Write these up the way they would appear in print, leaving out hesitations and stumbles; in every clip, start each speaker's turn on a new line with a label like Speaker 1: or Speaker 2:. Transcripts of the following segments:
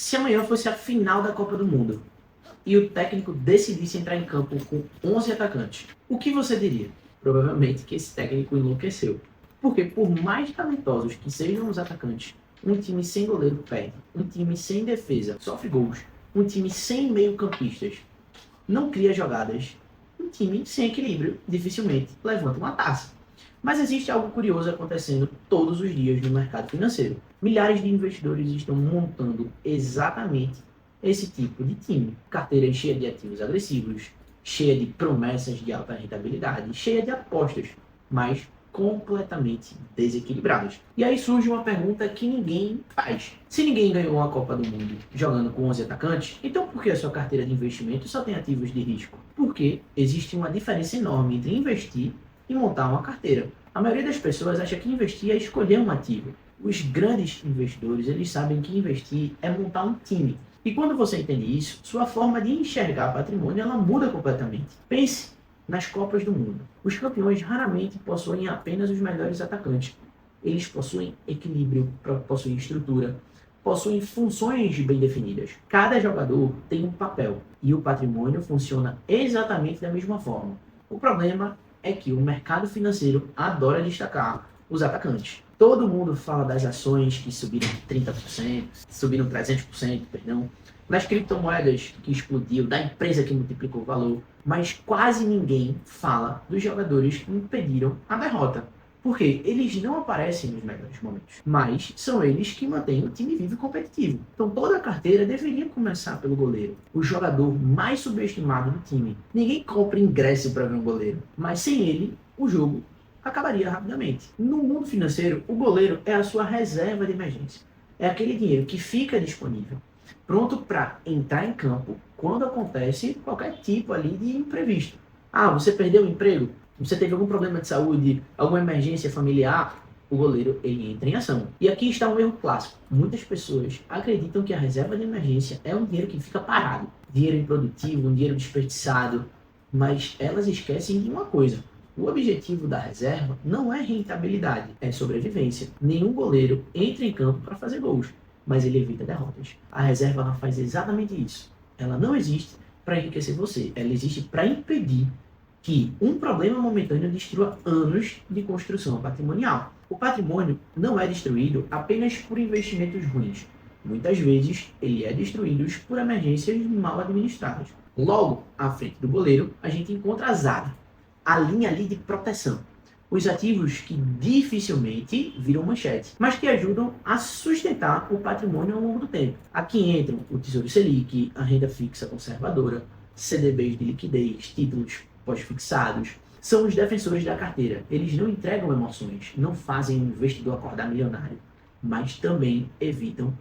Speaker 1: Se amanhã fosse a final da Copa do Mundo e o técnico decidisse entrar em campo com 11 atacantes, o que você diria? Provavelmente que esse técnico enlouqueceu. Porque por mais talentosos que sejam os atacantes, um time sem goleiro perde, um time sem defesa sofre gols, um time sem meio-campistas não cria jogadas, um time sem equilíbrio dificilmente levanta uma taça. Mas existe algo curioso acontecendo todos os dias no mercado financeiro. Milhares de investidores estão montando exatamente esse tipo de time. Carteira cheia de ativos agressivos, cheia de promessas de alta rentabilidade, cheia de apostas, mas completamente desequilibradas. E aí surge uma pergunta que ninguém faz. Se ninguém ganhou a Copa do Mundo jogando com 11 atacantes, então por que a sua carteira de investimento só tem ativos de risco? Porque existe uma diferença enorme entre investir e montar uma carteira. A maioria das pessoas acha que investir é escolher um ativo. Os grandes investidores, eles sabem que investir é montar um time. E quando você entende isso, sua forma de enxergar patrimônio, ela muda completamente. Pense nas Copas do Mundo. Os campeões raramente possuem apenas os melhores atacantes. Eles possuem equilíbrio, possuem estrutura, possuem funções bem definidas. Cada jogador tem um papel e o patrimônio funciona exatamente da mesma forma. O problema é que o mercado financeiro adora destacar os atacantes. Todo mundo fala das ações que subiram 30%, subiram 300%, perdão, das criptomoedas que explodiu, da empresa que multiplicou o valor, mas quase ninguém fala dos jogadores que impediram a derrota. Porque eles não aparecem nos melhores momentos, mas são eles que mantêm o time vivo e competitivo. Então toda a carteira deveria começar pelo goleiro, o jogador mais subestimado do time. Ninguém compra ingresso para ver um goleiro, mas sem ele, o jogo acabaria rapidamente. No mundo financeiro, o goleiro é a sua reserva de emergência. É aquele dinheiro que fica disponível, pronto para entrar em campo quando acontece qualquer tipo ali de imprevisto. Ah, você perdeu o emprego? Você teve algum problema de saúde, alguma emergência familiar? O goleiro, ele entra em ação. E aqui está um erro clássico. Muitas pessoas acreditam que a reserva de emergência é um dinheiro que fica parado. Dinheiro improdutivo, um dinheiro desperdiçado. Mas elas esquecem de uma coisa. O objetivo da reserva não é rentabilidade, é sobrevivência. Nenhum goleiro entra em campo para fazer gols, mas ele evita derrotas. A reserva ela faz exatamente isso. Ela não existe para enriquecer você, ela existe para impedir que um problema momentâneo destrua anos de construção patrimonial. O patrimônio não é destruído apenas por investimentos ruins. Muitas vezes, ele é destruído por emergências mal administradas. Logo, à frente do goleiro, a gente encontra a zaga, a linha ali de proteção. Os ativos que dificilmente viram manchete, mas que ajudam a sustentar o patrimônio ao longo do tempo. Aqui entram o Tesouro Selic, a renda fixa conservadora, CDBs de liquidez, títulos pós-fixados. São os defensores da carteira. Eles não entregam emoções, não fazem o investidor acordar milionário, mas também evitam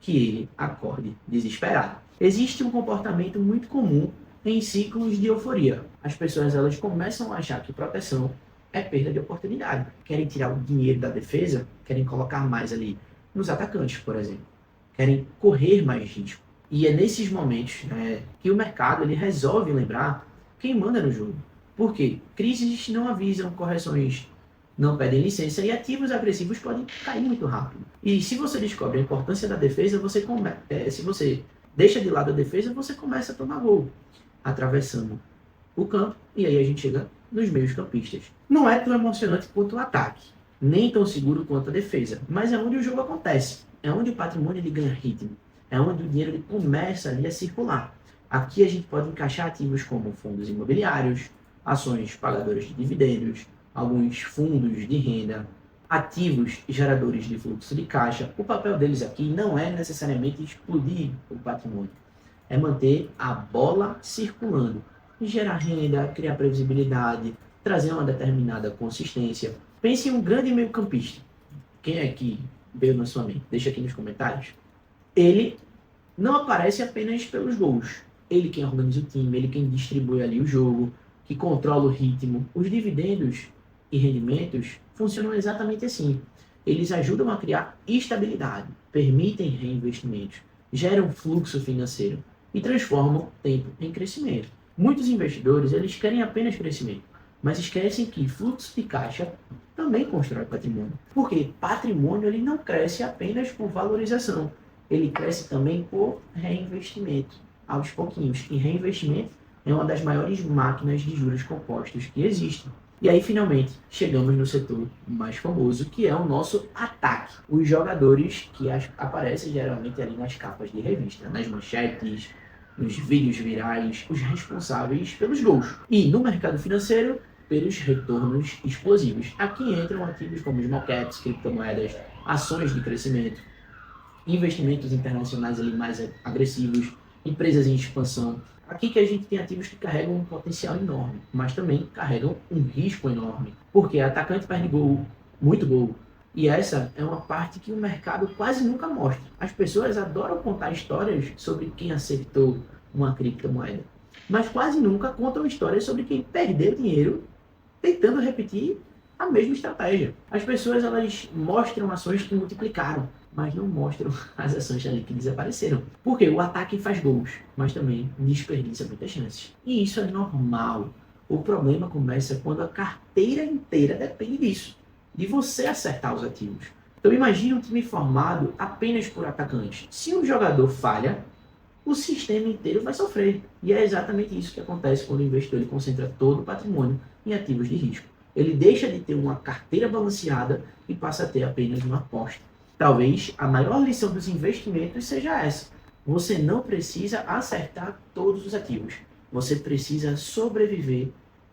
Speaker 1: que ele acorde desesperado. Existe um comportamento muito comum em ciclos de euforia. As pessoas elas começam a achar que proteção é perda de oportunidade. Querem tirar o dinheiro da defesa, querem colocar mais ali nos atacantes, por exemplo. Querem correr mais risco. E é nesses momentos que o mercado ele resolve lembrar quem manda no jogo. Por quê? Crises não avisam, correções não pedem licença e ativos agressivos podem cair muito rápido. E se você descobre a importância da defesa, se você deixa de lado a defesa, você começa a tomar gol, atravessando o campo, e aí a gente chega nos meios campistas. Não é tão emocionante quanto o ataque, nem tão seguro quanto a defesa, mas é onde o jogo acontece, é onde o patrimônio ele ganha ritmo, é onde o dinheiro ele começa ali a circular. Aqui a gente pode encaixar ativos como fundos imobiliários, ações pagadoras de dividendos, alguns fundos de renda, ativos geradores de fluxo de caixa. O papel deles aqui não é necessariamente explodir o patrimônio, é manter a bola circulando, gerar renda, criar previsibilidade, trazer uma determinada consistência. Pense em um grande meio-campista. Quem é que veio na sua mente? Deixa aqui nos comentários. Ele não aparece apenas pelos gols. Ele quem organiza o time, ele quem distribui ali o jogo, que controla o ritmo. Os dividendos e rendimentos funcionam exatamente assim. Eles ajudam a criar estabilidade, permitem reinvestimentos, geram fluxo financeiro e transformam tempo em crescimento. Muitos investidores eles querem apenas crescimento, mas esquecem que fluxo de caixa também constrói patrimônio. Porque patrimônio ele não cresce apenas por valorização, ele cresce também por reinvestimento, aos pouquinhos. E reinvestimento é uma das maiores máquinas de juros compostos que existem. E aí, finalmente, chegamos no setor mais famoso, que é o nosso ataque. Os jogadores que aparecem geralmente ali nas capas de revista, nas manchetes, nos vídeos virais, os responsáveis pelos gols. E no mercado financeiro, pelos retornos explosivos. Aqui entram ativos como small caps, criptomoedas, ações de crescimento, investimentos internacionais ali mais agressivos, empresas em expansão. Aqui que a gente tem ativos que carregam um potencial enorme, mas também carregam um risco enorme, porque atacante perde gol, muito gol. E essa é uma parte que o mercado quase nunca mostra. As pessoas adoram contar histórias sobre quem acertou uma criptomoeda, mas quase nunca contam histórias sobre quem perdeu dinheiro tentando repetir a mesma estratégia. As pessoas elas mostram ações que multiplicaram, mas não mostram as ações ali que desapareceram. Porque o ataque faz gols, mas também desperdiça muitas chances. E isso é normal. O problema começa quando a carteira inteira depende disso, de você acertar os ativos. Então imagine um time formado apenas por atacantes. Se um jogador falha, o sistema inteiro vai sofrer. E é exatamente isso que acontece quando o investidor ele concentra todo o patrimônio em ativos de risco. Ele deixa de ter uma carteira balanceada e passa a ter apenas uma aposta. Talvez a maior lição dos investimentos seja essa. Você não precisa acertar todos os ativos. Você precisa sobreviver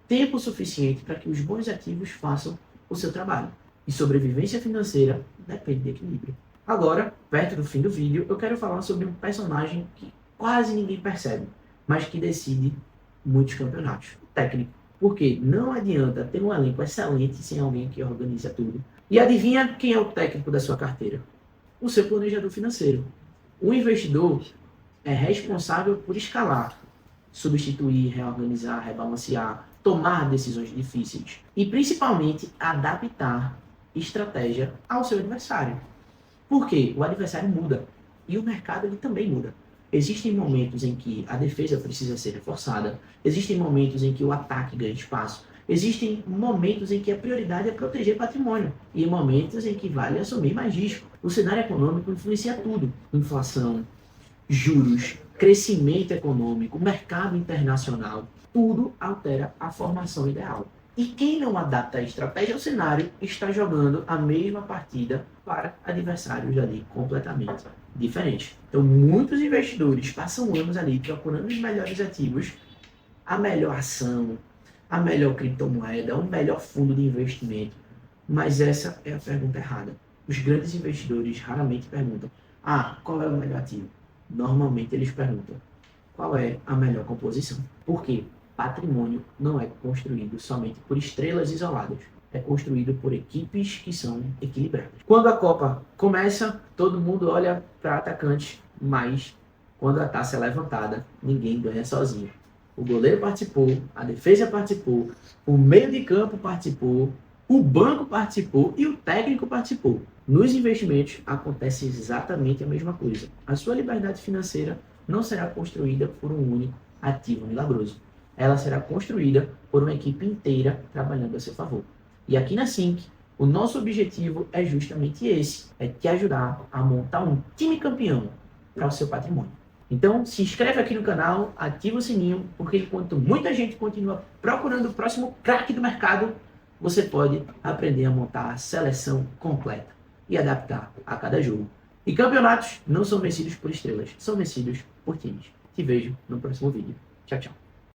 Speaker 1: tempo suficiente para que os bons ativos façam o seu trabalho. E sobrevivência financeira depende de equilíbrio. Agora, perto do fim do vídeo, eu quero falar sobre um personagem que quase ninguém percebe, mas que decide muitos campeonatos. O técnico. Porque não adianta ter um elenco excelente sem alguém que organiza tudo. E adivinha quem é o técnico da sua carteira? O seu planejador financeiro. O investidor é responsável por escalar, substituir, reorganizar, rebalancear, tomar decisões difíceis e principalmente adaptar estratégia ao seu adversário. Porque o adversário muda e o mercado ele também muda. Existem momentos em que a defesa precisa ser reforçada, existem momentos em que o ataque ganha espaço, existem momentos em que a prioridade é proteger patrimônio e momentos em que vale assumir mais risco. O cenário econômico influencia tudo: inflação, juros, crescimento econômico, mercado internacional, tudo altera a formação ideal. E quem não adapta a estratégia ao cenário está jogando a mesma partida para adversários ali completamente diferentes. Então, muitos investidores passam anos ali procurando os melhores ativos, a melhor ação, a melhor criptomoeda, o melhor fundo de investimento. Mas essa é a pergunta errada. Os grandes investidores raramente perguntam: qual é o melhor ativo? Normalmente eles perguntam: qual é a melhor composição? Por quê? Patrimônio não é construído somente por estrelas isoladas. É construído por equipes que são equilibradas. Quando a Copa começa, todo mundo olha para atacante, mas quando a taça é levantada, ninguém ganha sozinho. O goleiro participou, a defesa participou, o meio de campo participou, o banco participou e o técnico participou. Nos investimentos acontece exatamente a mesma coisa. A sua liberdade financeira não será construída por um único ativo milagroso. Ela será construída por uma equipe inteira trabalhando a seu favor. E aqui na Sync, o nosso objetivo é justamente esse, é te ajudar a montar um time campeão para o seu patrimônio. Então, se inscreve aqui no canal, ativa o sininho, porque enquanto muita gente continua procurando o próximo craque do mercado, você pode aprender a montar a seleção completa e adaptar a cada jogo. E campeonatos não são vencidos por estrelas, são vencidos por times. Te vejo no próximo vídeo. Tchau, tchau.